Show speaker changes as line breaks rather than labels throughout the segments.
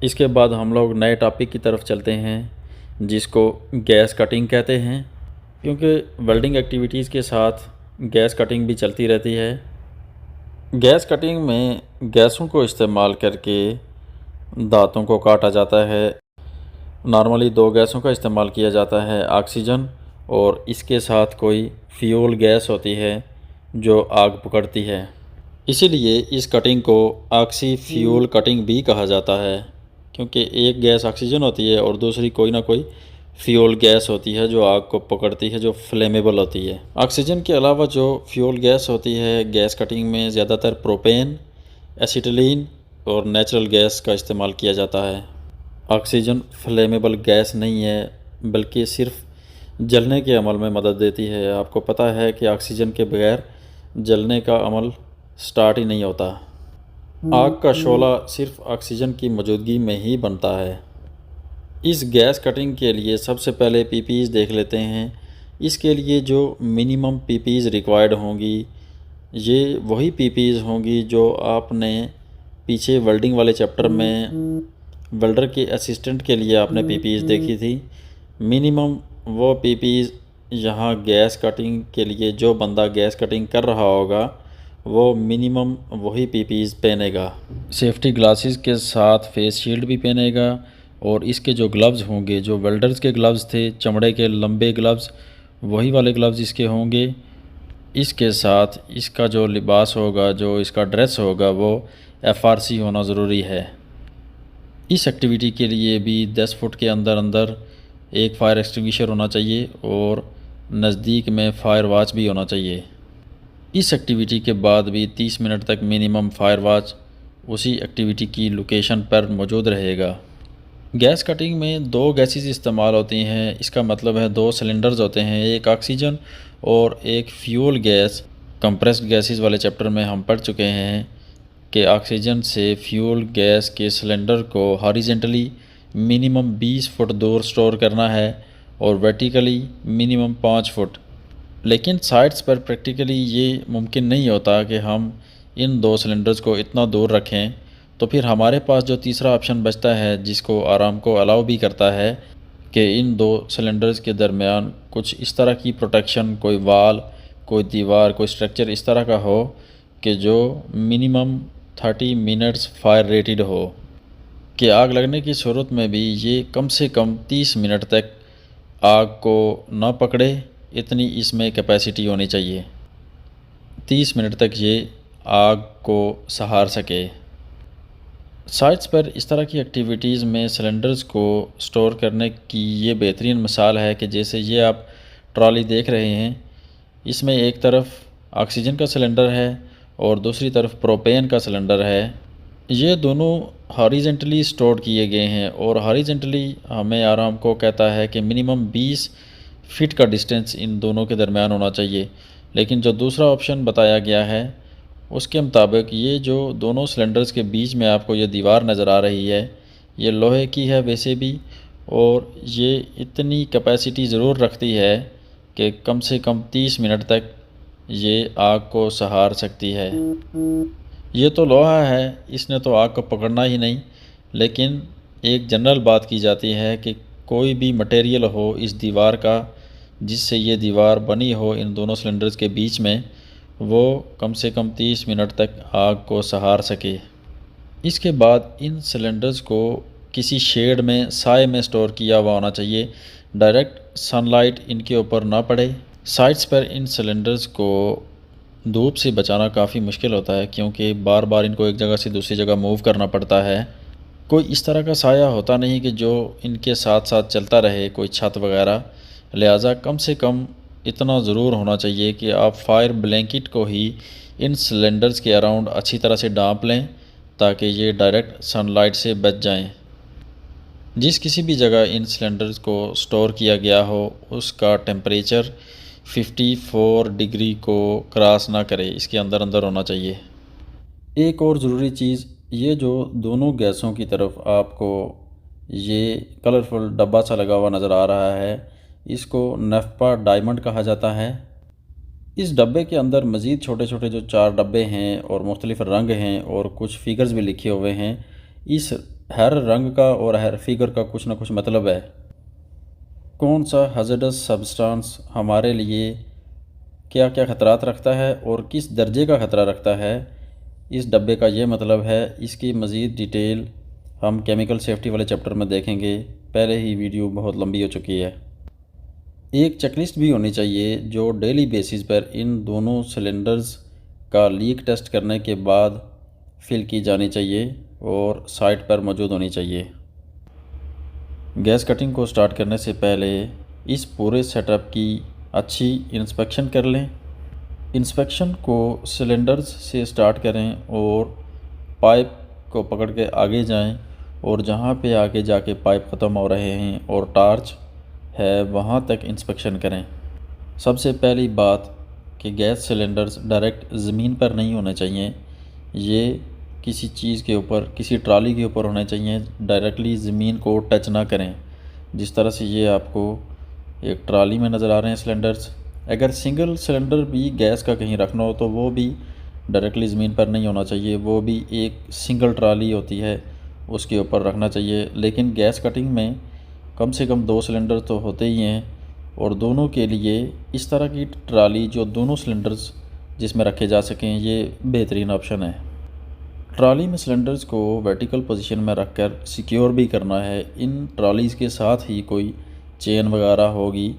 इसके बाद हम लोग नए टॉपिक की तरफ चलते हैं जिसको गैस कटिंग कहते हैं, क्योंकि वेल्डिंग एक्टिविटीज़ के साथ गैस कटिंग भी चलती रहती है। गैस कटिंग में गैसों को इस्तेमाल करके दांतों को काटा जाता है। नॉर्मली दो गैसों का इस्तेमाल किया जाता है, ऑक्सीजन और इसके साथ कोई फ्यूल गैस होती है जो आग पकड़ती है। इसीलिए इस कटिंग को ऑक्सी फ्यूल कटिंग भी कहा जाता है, क्योंकि एक गैस ऑक्सीजन होती है और दूसरी कोई ना कोई फ्यूल गैस होती है जो आग को पकड़ती है, जो फ्लेमेबल होती है। ऑक्सीजन के अलावा जो फ्यूल गैस होती है गैस कटिंग में ज़्यादातर प्रोपेन, एसिटिलीन और नेचुरल गैस का इस्तेमाल किया जाता है। ऑक्सीजन फ्लेमेबल गैस नहीं है, बल्कि सिर्फ जलने के अमल में मदद देती है। आपको पता है कि ऑक्सीजन के बगैर जलने का अमल स्टार्ट ही नहीं होता। आग का शोला सिर्फ ऑक्सीजन की मौजूदगी में ही बनता है। इस गैस कटिंग के लिए सबसे पहले पीपीज़ देख लेते हैं। इसके लिए जो मिनिमम पीपीज़ रिक्वायर्ड होंगी, ये वही पीपीज़ होंगी जो आपने पीछे वेल्डिंग वाले चैप्टर में वेल्डर के असिस्टेंट के लिए आपने पीपीज़ देखी थी। मिनिमम वो पीपीज़ यहाँ गैस कटिंग के लिए जो बंदा गैस कटिंग कर रहा होगा वो मिनिमम वही पीपीज़ पहनेगा। सेफ्टी ग्लासेस के साथ फेस शील्ड भी पहनेगा और इसके जो ग्लव्स होंगे, जो वेल्डर्स के ग्लव्स थे, चमड़े के लंबे ग्लव्स, वही वाले ग्लव्स इसके होंगे। इसके साथ इसका जो लिबास होगा, जो इसका ड्रेस होगा, वो एफआरसी होना ज़रूरी है। इस एक्टिविटी के लिए भी 10 फुट के अंदर अंदर एक फायर एक्सटिंग्विशर होना चाहिए और नज़दीक में फायर वॉच भी होना चाहिए। इस एक्टिविटी के बाद भी 30 मिनट तक मिनिमम फायर वॉच उसी एक्टिविटी की लोकेशन पर मौजूद रहेगा। गैस कटिंग में दो गैसेस इस्तेमाल होती हैं, इसका मतलब है दो सिलेंडर्स होते हैं, एक ऑक्सीजन और एक फ्यूल गैस। कंप्रेस्ड गैसेस वाले चैप्टर में हम पढ़ चुके हैं कि ऑक्सीजन से फ्यूल गैस के सिलेंडर को हॉरिजेंटली मिनिमम 20 फुट दूर स्टोर करना है और वर्टिकली मिनिमम 5 फुट। लेकिन साइट्स पर प्रैक्टिकली ये मुमकिन नहीं होता कि हम इन दो सिलेंडर्स को इतना दूर रखें। तो फिर हमारे पास जो तीसरा ऑप्शन बचता है, जिसको आराम को अलाउ भी करता है कि इन दो सिलेंडर्स के दरमियान कुछ इस तरह की प्रोटेक्शन, कोई वाल, कोई दीवार, कोई स्ट्रक्चर इस तरह का हो कि जो मिनिमम 30 मिनट्स फायर रेटेड हो, कि आग लगने की सूरत में भी ये कम से कम 30 मिनट तक आग को ना पकड़े, इतनी इसमें कैपेसिटी होनी चाहिए। 30 मिनट तक ये आग को सहार सके। साइट्स पर इस तरह की एक्टिविटीज़ में सिलेंडर्स को स्टोर करने की ये बेहतरीन मिसाल है कि जैसे ये आप ट्रॉली देख रहे हैं, इसमें एक तरफ ऑक्सीजन का सिलेंडर है और दूसरी तरफ प्रोपेन का सिलेंडर है। ये दोनों हॉरिजेंटली स्टोर किए गए हैं और हॉरिजेंटली हमें आराम को कहता है कि मिनिमम 20 फीट का डिस्टेंस इन दोनों के दरमियान होना चाहिए। लेकिन जो दूसरा ऑप्शन बताया गया है उसके मुताबिक ये जो दोनों सिलेंडर्स के बीच में आपको ये दीवार नज़र आ रही है, ये लोहे की है वैसे भी, और ये इतनी कैपेसिटी ज़रूर रखती है कि कम से कम 30 मिनट तक ये आग को सहार सकती है। ये तो लोहा है, इसने तो आग को पकड़ना ही नहीं, लेकिन एक जनरल बात की जाती है कि कोई भी मटेरियल हो इस दीवार का जिससे ये दीवार बनी हो इन दोनों सिलेंडर्स के बीच में, वो कम से कम 30 मिनट तक आग को सहार सके। इसके बाद इन सिलेंडर्स को किसी शेड में, साए में स्टोर किया हुआ होना चाहिए। डायरेक्ट सनलाइट इनके ऊपर ना पड़े। साइट्स पर इन सिलेंडर्स को धूप से बचाना काफ़ी मुश्किल होता है, क्योंकि बार बार इनको एक जगह से दूसरी जगह मूव करना पड़ता है। कोई इस तरह का साया होता नहीं कि जो इनके साथ साथ चलता रहे, कोई छत वगैरह। लिहाजा कम से कम इतना ज़रूर होना चाहिए कि आप फायर ब्लैंकेट को ही इन सिलेंडर्स के अराउंड अच्छी तरह से ढाँप लें ताकि ये डायरेक्ट सनलाइट से बच जाएं। जिस किसी भी जगह इन सिलेंडर्स को स्टोर किया गया हो उसका टेम्परेचर 54 डिग्री को क्रॉस ना करे, इसके अंदर अंदर होना चाहिए। एक और ज़रूरी चीज़, ये जो दोनों गैसों की तरफ आपको ये कलरफुल डब्बा सा लगा हुआ नज़र आ रहा है, इसको नेफ्पा डायमंड कहा जाता है। इस डब्बे के अंदर मज़ीद छोटे छोटे जो 4 डब्बे हैं और मुख्तलिफ़ रंग हैं और कुछ फिगर्स भी लिखे हुए हैं। इस हर रंग का और हर फिगर का कुछ ना कुछ मतलब है। कौन सा हज़ार्डस सब्सटेंस हमारे लिए क्या क्या ख़तरात रखता है और किस दर्जे का ख़तरा रखता है, इस डब्बे का ये मतलब है। इसकी मज़ीद डिटेल हम केमिकल सेफ्टी वाले चैप्टर में देखेंगे। पहले ही वीडियो बहुत लंबी हो चुकी है। एक चेकलिस्ट भी होनी चाहिए जो डेली बेसिस पर इन दोनों सिलेंडर्स का लीक टेस्ट करने के बाद फिल की जानी चाहिए और साइट पर मौजूद होनी चाहिए। गैस कटिंग को स्टार्ट करने से पहले इस पूरे सेटअप की अच्छी इंस्पेक्शन कर लें। इंस्पेक्शन को सिलेंडर्स से स्टार्ट करें और पाइप को पकड़ के आगे जाएं और जहां पे आगे जाके पाइप ख़त्म हो रहे हैं और टार्च है वहां तक इंस्पेक्शन करें। सबसे पहली बात कि गैस सिलेंडर्स डायरेक्ट ज़मीन पर नहीं होने चाहिए, ये किसी चीज़ के ऊपर, किसी ट्राली के ऊपर होने चाहिए, डायरेक्टली ज़मीन को टच ना करें। जिस तरह से ये आपको एक ट्राली में नज़र आ रहे हैं सिलेंडर्स। अगर सिंगल सिलेंडर भी गैस का कहीं रखना हो तो वो भी डायरेक्टली ज़मीन पर नहीं होना चाहिए, वो भी एक सिंगल ट्राली होती है उसके ऊपर रखना चाहिए। लेकिन गैस कटिंग में कम से कम 2 सिलेंडर तो होते ही हैं और दोनों के लिए इस तरह की ट्राली जो दोनों सिलेंडर्स जिसमें रखे जा सकें, ये बेहतरीन ऑप्शन है। ट्राली में सिलेंडर्स को वर्टिकल पोजीशन में रखकर सिक्योर भी करना है। इन ट्रालीज़ के साथ ही कोई चेन वगैरह होगी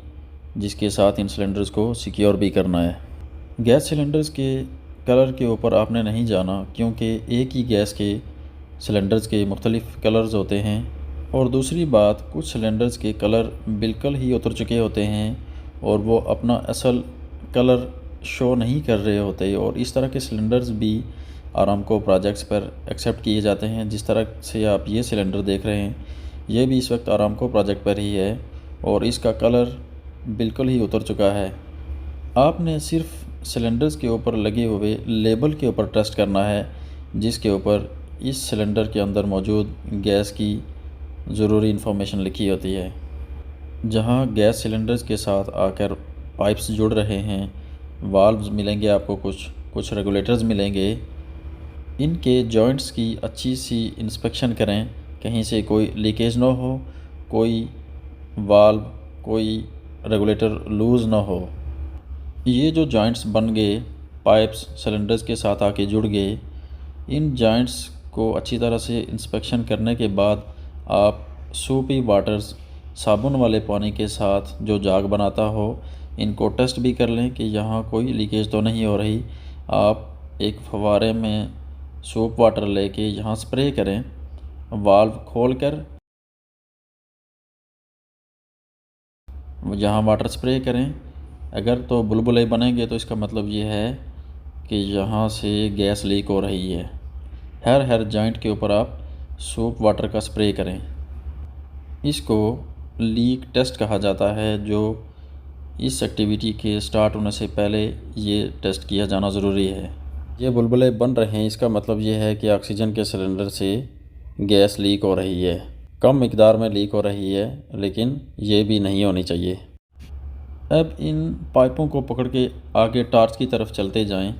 जिसके साथ इन सिलेंडर्स को सिक्योर भी करना है। गैस सिलेंडर्स के कलर के ऊपर आपने नहीं जाना, क्योंकि एक ही गैस के सिलेंडर्स के मुख्तलिफ़ कलर्स होते हैं। और दूसरी बात, कुछ सिलेंडर्स के कलर बिल्कुल ही उतर चुके होते हैं और वो अपना असल कलर शो नहीं कर रहे होते, और इस तरह के सिलेंडर्स भी आरामको प्रोजेक्ट्स पर एक्सेप्ट किए जाते हैं। जिस तरह से आप ये सिलेंडर देख रहे हैं, ये भी इस वक्त आरामको प्रोजेक्ट पर ही है और इसका कलर बिल्कुल ही उतर चुका है। आपने सिर्फ सिलेंडर्स के ऊपर लगे हुए लेबल के ऊपर ट्रस्ट करना है, जिसके ऊपर इस सिलेंडर के अंदर मौजूद गैस की ज़रूरी इन्फॉर्मेशन लिखी होती है। जहां गैस सिलेंडर्स के साथ आकर पाइप्स जुड़ रहे हैं, वाल्व्स मिलेंगे आपको, कुछ रेगुलेटर्स मिलेंगे। इनके जॉइंट्स की अच्छी सी इंस्पेक्शन करें, कहीं से कोई लीकेज ना हो, कोई वाल्व, कोई रेगुलेटर लूज़ ना हो। ये जो जॉइंट्स बन गए, पाइप्स सिलेंडर्स के साथ आके जुड़ गए, इन जॉइंट्स को अच्छी तरह से इंस्पेक्शन करने के बाद आप सूपी वाटर्स, साबुन वाले पानी के साथ जो जाग बनाता हो, इनको टेस्ट भी कर लें कि यहाँ कोई लीकेज तो नहीं हो रही। आप एक फव्वारे में सूप वाटर लेके यहाँ स्प्रे करें, वाल्व खोलकर यहाँ वाटर स्प्रे करें। अगर तो बुलबुले बनेंगे तो इसका मतलब ये है कि यहाँ से गैस लीक हो रही है। हर जॉइंट के ऊपर आप सूप वाटर का स्प्रे करें। इसको लीक टेस्ट कहा जाता है, जो इस एक्टिविटी के स्टार्ट होने से पहले ये टेस्ट किया जाना ज़रूरी है। ये बुलबुले बन रहे हैं, इसका मतलब ये है कि ऑक्सीजन के सिलेंडर से गैस लीक हो रही है। कम मिकदार में लीक हो रही है, लेकिन ये भी नहीं होनी चाहिए। अब इन पाइपों को पकड़ के आगे टार्च की तरफ चलते जाएं।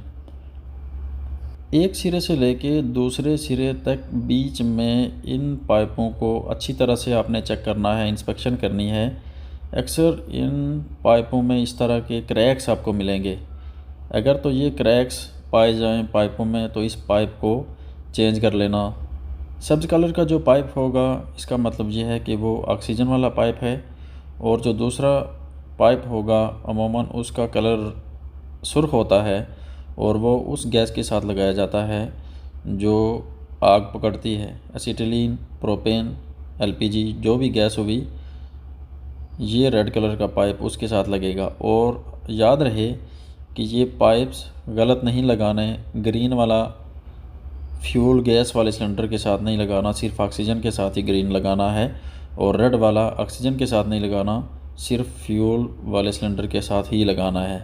एक सिरे से लेके दूसरे सिरे तक बीच में इन पाइपों को अच्छी तरह से आपने चेक करना है, इंस्पेक्शन करनी है। अक्सर इन पाइपों में इस तरह के क्रैक्स आपको मिलेंगे। अगर तो ये क्रैक्स पाए जाएं पाइपों में तो इस पाइप को चेंज कर लेना। सब्ज़ कलर का जो पाइप होगा, इसका मतलब ये है कि वो ऑक्सीजन वाला पाइप है, और जो दूसरा पाइप होगा अमूमन उसका कलर सुर्ख होता है और वो उस गैस के साथ लगाया जाता है जो आग पकड़ती है। एसिटिलीन, प्रोपेन, एलपीजी, जो भी गैस होगी, ये रेड कलर का पाइप उसके साथ लगेगा। और याद रहे कि ये पाइप्स गलत नहीं लगाने, ग्रीन वाला फ्यूल गैस वाले सिलेंडर के साथ नहीं लगाना, सिर्फ ऑक्सीजन के साथ ही ग्रीन लगाना है, और रेड वाला ऑक्सीजन के साथ नहीं लगाना, सिर्फ फ्यूल वाले सिलेंडर के साथ ही लगाना है।